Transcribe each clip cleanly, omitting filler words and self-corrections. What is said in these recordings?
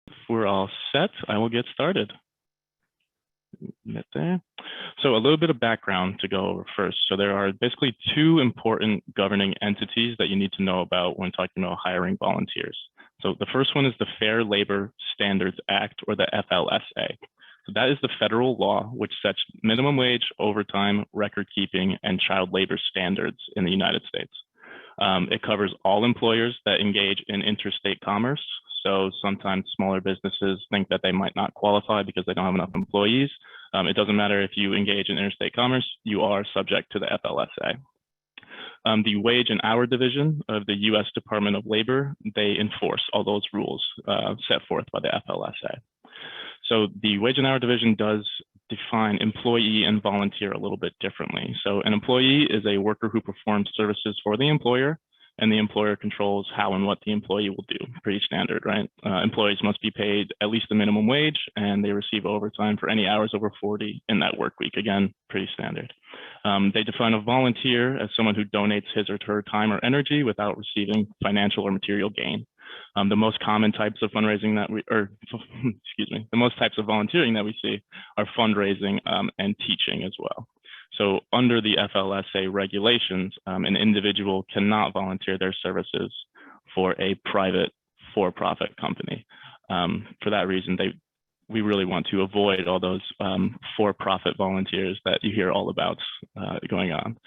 If we're all set, I will get started. There. So a little bit of background to go over first. So there are basically two important governing entities that you need to know about when talking about hiring volunteers. So the first one is the Fair Labor Standards Act, or the FLSA. So that is the federal law which sets minimum wage, overtime, record keeping, and child labor standards in the United States. It covers all employers that engage in interstate commerce. So sometimes smaller businesses think that they might not qualify because they don't have enough employees. It doesn't matter if you engage in interstate commerce, you are subject to the FLSA. The Wage and Hour Division of the U.S. Department of Labor, they enforce all those rules set forth by the FLSA. So the Wage and Hour Division does define employee and volunteer a little bit differently. So an employee is a worker who performs services for the employer, and the employer controls how and what the employee will do. Pretty standard, right? Employees must be paid at least the minimum wage, and they receive overtime for any hours over 40 in that work week. Again, pretty standard. They define a volunteer as someone who donates his or her time or energy without receiving financial or material gain. The most common types of fundraising that the most types of volunteering that we see are fundraising and teaching as well. So under the FLSA regulations, an individual cannot volunteer their services for a private for-profit company. For that reason, we really want to avoid all those for-profit volunteers that you hear all about going on.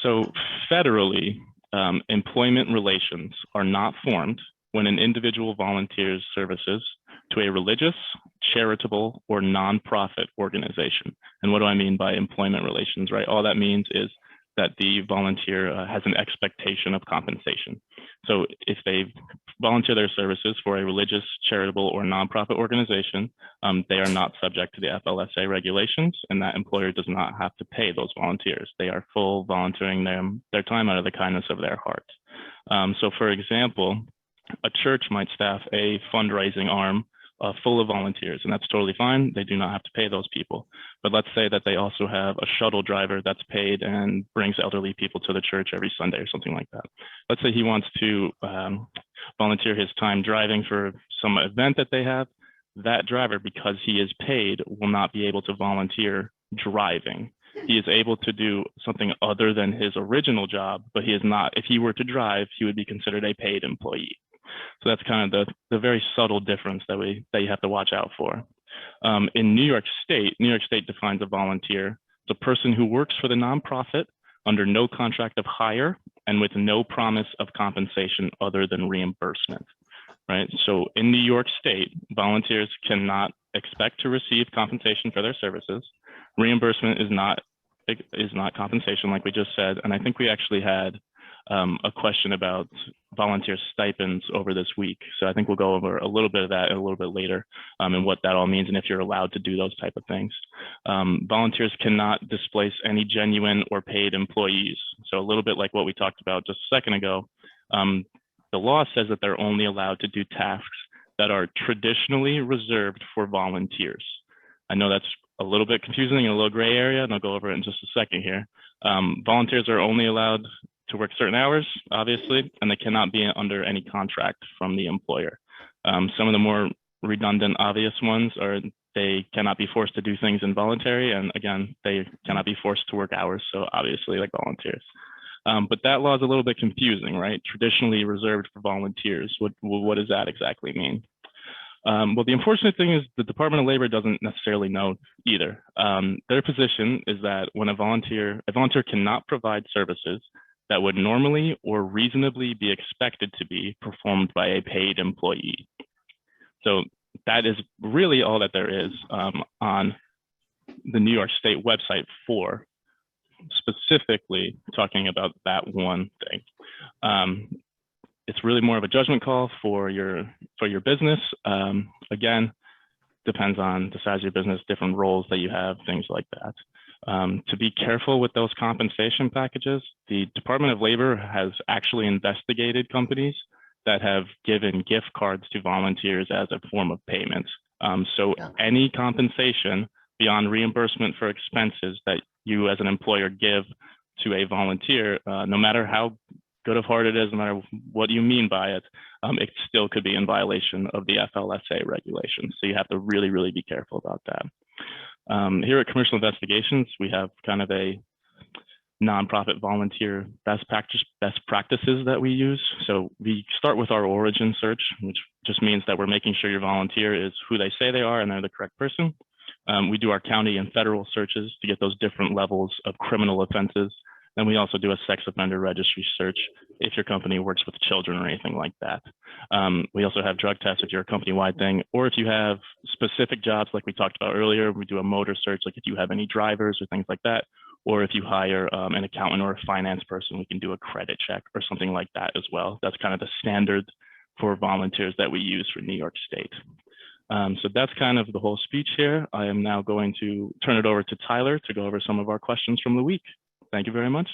So federally, employment relations are not formed when an individual volunteers services to a religious, charitable, or nonprofit organization. And what do I mean by employment relations, right? All that means is that the volunteer has an expectation of compensation. So if they volunteer their services for a religious, charitable, or nonprofit organization, they are not subject to the FLSA regulations, and that employer does not have to pay those volunteers. They are full volunteering their time out of the kindness of their heart. So for example, a church might staff a fundraising arm full of volunteers, and that's totally fine. They do not have to pay those people. But let's say that they also have a shuttle driver that's paid and brings elderly people to the church every Sunday or something like that. Let's say he wants to volunteer his time driving for some event that they have. That driver, because he is paid, will not be able to volunteer driving. He is able to do something other than his original job, but he is not. If he were to drive, he would be considered a paid employee. So that's kind of the very subtle difference that you have to watch out for. In New York State defines a volunteer as a person who works for the nonprofit under no contract of hire and with no promise of compensation other than reimbursement, right? So in New York State, volunteers cannot expect to receive compensation for their services. Reimbursement is not compensation, like we just said. And I think we actually had a question about volunteer stipends over this week. So I think we'll go over a little bit of that a little bit later and what that all means and if you're allowed to do those type of things. Volunteers cannot displace any genuine or paid employees. So a little bit like what we talked about just a second ago, the law says that they're only allowed to do tasks that are traditionally reserved for volunteers. I know that's a little bit confusing and a little gray area, and I'll go over it in just a second here. Volunteers are only allowed to work certain hours, obviously, and they cannot be under any contract from the employer. Some of the more redundant, obvious ones are they cannot be forced to do things involuntary, and again, they cannot be forced to work hours, so obviously like volunteers. But that law is a little bit confusing, right? Traditionally reserved for volunteers. What does that exactly mean? Well, the unfortunate thing is the Department of Labor doesn't necessarily know either. Their position is that when a volunteer cannot provide services that would normally or reasonably be expected to be performed by a paid employee. So that is really all that there is on the New York State website for specifically talking about that one thing. It's really more of a judgment call for your business. Again, depends on the size of your business, different roles that you have, things like that. To be careful with those compensation packages, the Department of Labor has actually investigated companies that have given gift cards to volunteers as a form of payment. So any compensation beyond reimbursement for expenses that you as an employer give to a volunteer, no matter how good of heart it is, no matter what you mean by it, it still could be in violation of the FLSA regulations. So you have to really, really be careful about that. Here at Commercial Investigations, we have kind of a nonprofit volunteer best practices that we use. So we start with our origin search, which just means that we're making sure your volunteer is who they say they are and they're the correct person. We do our county and federal searches to get those different levels of criminal offenses. Then we also do a sex offender registry search if your company works with children or anything like that. We also have drug tests if you're a company-wide thing, or if you have specific jobs like we talked about earlier, we do a motor search, like if you have any drivers or things like that, or if you hire an accountant or a finance person, we can do a credit check or something like that as well. That's kind of the standard for volunteers that we use for New York State. So that's kind of the whole speech here. I am now going to turn it over to Tyler to go over some of our questions from the week. Thank you very much.